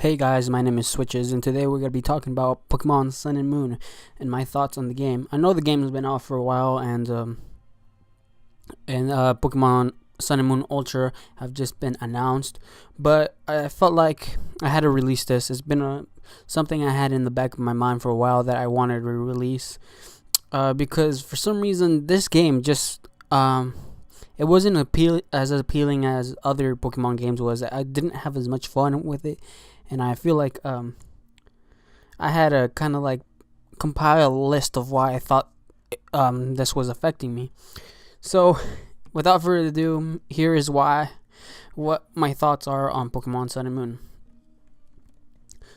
Hey guys, my name is Switches, and today we're going to be talking about Pokemon Sun and Moon and my thoughts on the game. I know the game has been out for a while, and Pokemon Sun and Moon Ultra have just been announced, but I felt like I had to release this. It's been something I had in the back of my mind for a while that I wanted to release because for some reason this game just it wasn't as appealing as other Pokemon games was. I didn't have as much fun with it, and I feel like I had to kind of like compile a list of why I thought this was affecting me. So, without further ado, here is what my thoughts are on Pokemon Sun and Moon.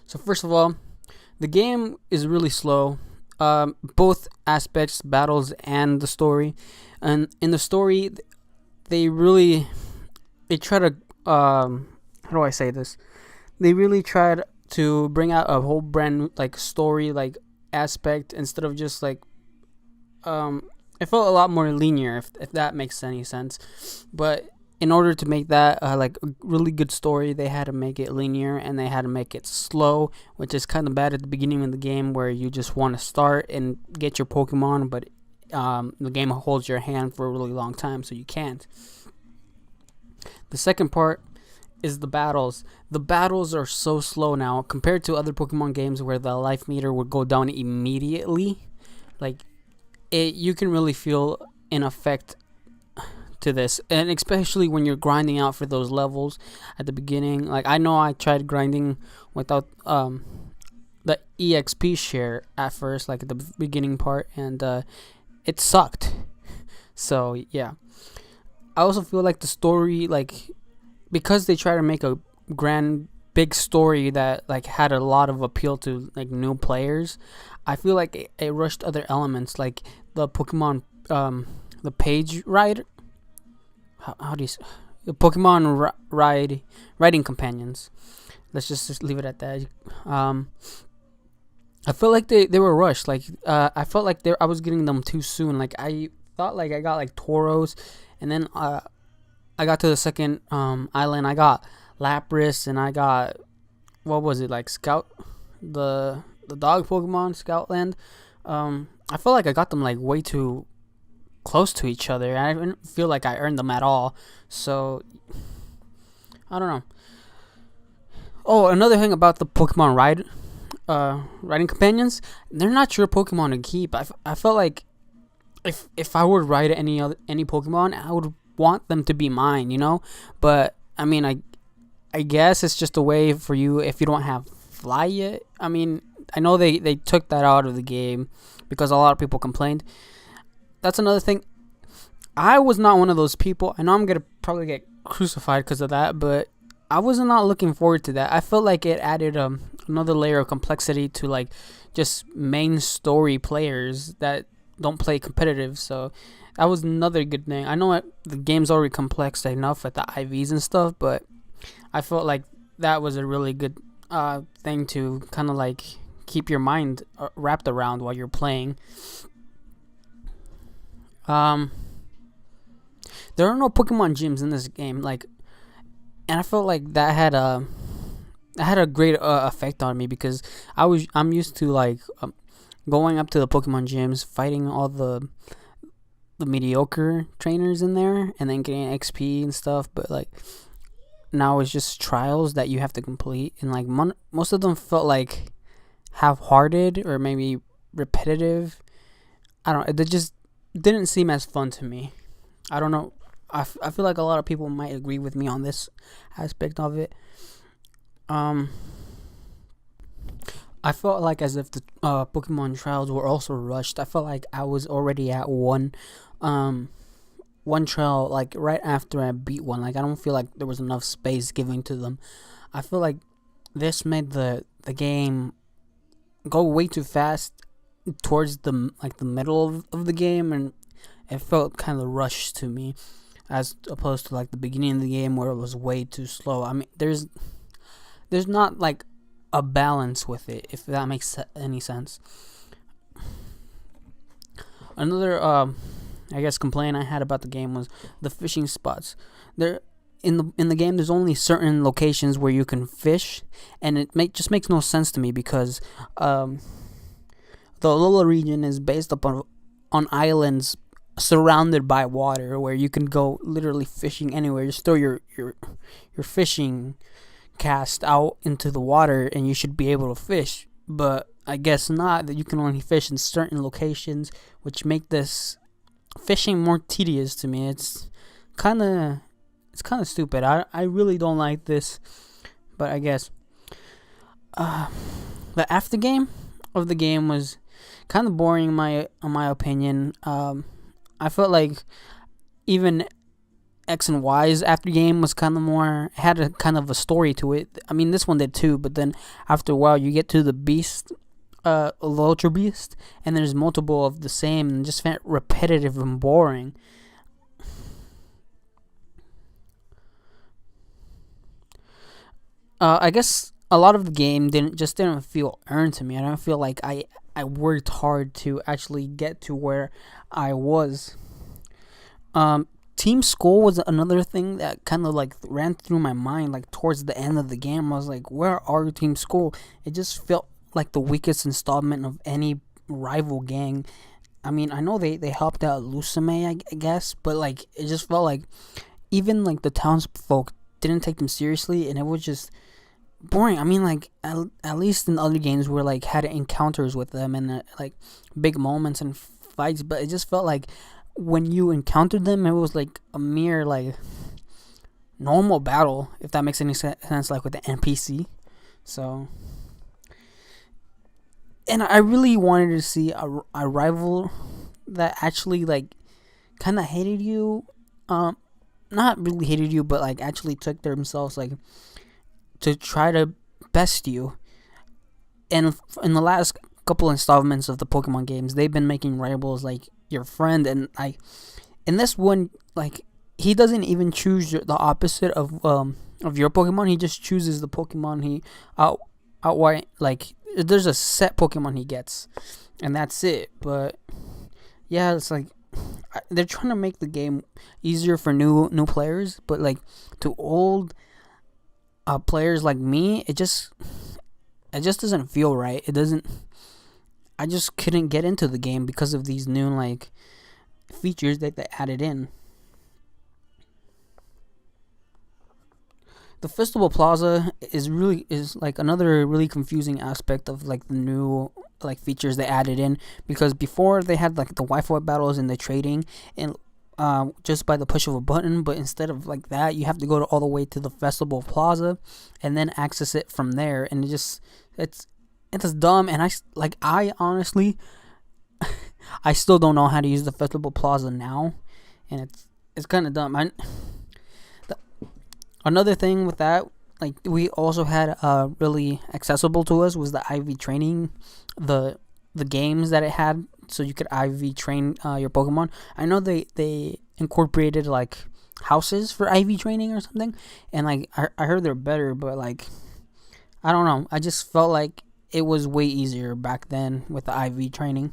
So first of all, the game is really slow. Both aspects, battles and the story. And in the story, they try to how do I say this? They really tried to bring out a whole brand new like story like aspect instead of just like it felt a lot more linear if that makes any sense. But in order to make that like a really good story, they had to make it linear and they had to make it slow, which is kind of bad at the beginning of the game where you just want to start and get your Pokemon, but the game holds your hand for a really long time, so you can't. The second part is the battles. The battles are so slow now compared to other Pokemon games where the life meter would go down immediately. Like you can really feel an effect to this, and especially when you're grinding out for those levels at the beginning. Like I know I tried grinding without the EXP share at first, like at the beginning part, and it sucked. So yeah, I also feel like the story, like because they try to make a grand big story that like had a lot of appeal to like new players, I feel like it rushed other elements like the Pokemon the page ride, how do you say, the Pokemon riding companions. Let's just leave it at that. I feel like they were rushed. Like I felt like I was getting them too soon. Like I thought like I got like Tauros, and then I got to the second island. I got Lapras, and I got, what was it, like Scout, the dog Pokemon Scoutland. I feel like I got them like way too close to each other. I didn't feel like I earned them at all. So I don't know. Oh, another thing about the Pokemon riding companions, they're not your Pokemon to keep. I felt like if I would ride any Pokemon, I would want them to be mine, you know. But I mean, I guess it's just a way for you if you don't have fly yet. I mean, I know they took that out of the game because a lot of people complained. That's another thing. I was not one of those people. I know I'm gonna probably get crucified because of that, but I was not looking forward to that. I felt like it added another layer of complexity to like just main story players that don't play competitive. So that was another good thing. I know the game's already complex enough with the IVs and stuff, but I felt like that was a really good thing to kind of like keep your mind wrapped around while you're playing. There are no Pokemon gyms in this game, like, and I felt like that had a great effect on me because I'm used to like going up to the Pokemon gyms, fighting all the mediocre trainers in there, and then getting XP and stuff. But like now it's just trials that you have to complete, and like most of them felt like half-hearted or maybe repetitive. I don't know. It just didn't seem as fun to me. I don't know. I feel like a lot of people might agree with me on this aspect of it. I felt like as if the Pokemon trials were also rushed. I felt like I was already at one trial like right after I beat one. Like I don't feel like there was enough space given to them. I feel like this made the game go way too fast towards the middle of the game, and it felt kind of rushed to me as opposed to like the beginning of the game where it was way too slow. I mean, there's not like a balance with it, if that makes any sense. Another I guess complaint I had about the game was the fishing spots. There in the game, there's only certain locations where you can fish, and just makes no sense to me because the Alola region is based upon on islands surrounded by water where you can go literally fishing anywhere. Just throw your fishing cast out into the water and you should be able to fish. But I guess not, that you can only fish in certain locations, which make this fishing more tedious to me. It's kind of stupid. I really don't like this, but I guess the after game of the game was kind of boring in my opinion. I felt like even X and Y's after game was kind of more, had a kind of a story to it. I mean, this one did too, but then after a while you get to the beast, the Ultra Beast, and there's multiple of the same, and just felt repetitive and boring. I guess a lot of the game didn't feel earned to me. I don't feel like I worked hard to actually get to where I was. Team Skull was another thing that kind of like ran through my mind, like towards the end of the game. I was like, where are Team Skull? It just felt like the weakest installment of any rival gang. I mean, I know they helped out Lucame, I guess, but like it just felt like even like the townsfolk didn't take them seriously, and it was just boring. I mean, like at least in other games where like had encounters with them and like big moments and fights, but it just felt like when you encountered them, it was like a mere like normal battle, if that makes any sense, like with the NPC. So, and I really wanted to see a rival that actually like kind of hated you, not really hated you, but like actually took themselves like to try to best you. And in the last couple installments of the Pokemon games, they've been making rivals like your friend, and like in this one, like he doesn't even choose the opposite of your Pokemon. He just chooses the Pokemon he outright, like there's a set Pokemon he gets, and that's it. But yeah, it's like they're trying to make the game easier for new players, but like to old players like me, it just doesn't feel right. It doesn't. I just couldn't get into the game because of these new like features that they added in. The Festival Plaza is like another really confusing aspect of like the new like features they added in, because before they had like the Wi-Fi battles and the trading and just by the push of a button, but instead of like that, you have to go all the way to the Festival Plaza and then access it from there, and it's dumb. And I honestly I still don't know how to use the Festival Plaza now, and it's kind of dumb. Another thing with that, like we also had really accessible to us was the IV training, the games that it had, so you could IV train your Pokemon. I know they incorporated like houses for IV training or something, and like I heard they're better, but like I don't know. I just felt like it was way easier back then with the IV training.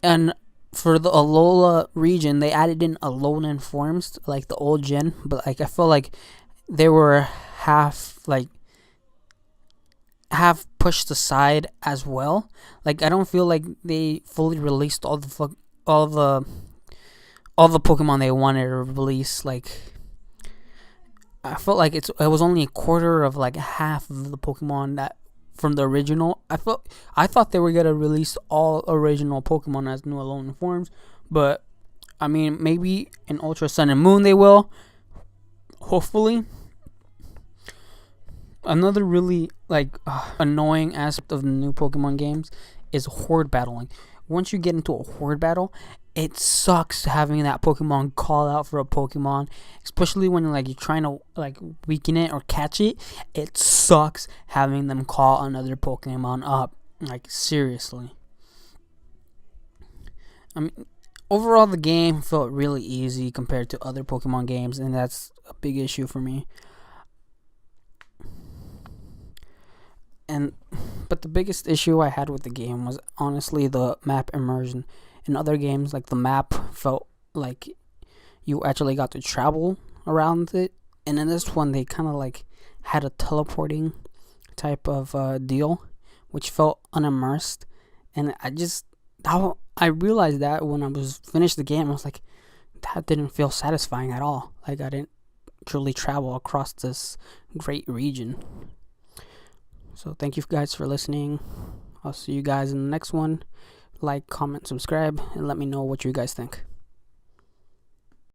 And for the Alola region, they added in Alolan forms, like the old gen, but like I felt like they were half pushed aside as well. Like I don't feel like they fully released all the Pokemon they wanted to release. Like I felt like it was only a quarter of like half of the Pokemon that from the original. I thought they were gonna release all original Pokemon as new Alolan forms, but I mean maybe in Ultra Sun and Moon they will. Hopefully. Another really like annoying aspect of the new Pokemon games is horde battling. Once you get into a horde battle, it sucks having that Pokemon call out for a Pokemon, especially when like you're trying to like weaken it or catch it. It sucks having them call another Pokemon up. Like seriously. I mean, overall the game felt really easy compared to other Pokemon games, and that's a big issue for me. But the biggest issue I had with the game was honestly the map immersion. In other games, like the map felt like you actually got to travel around it. And in this one, they kind of like had a teleporting type of deal, which felt unimmersed. And I realized that when I was finished the game, I was like, that didn't feel satisfying at all. Like I didn't truly travel across this great region. So thank you guys for listening. I'll see you guys in the next one. Like, comment, subscribe, and let me know what you guys think.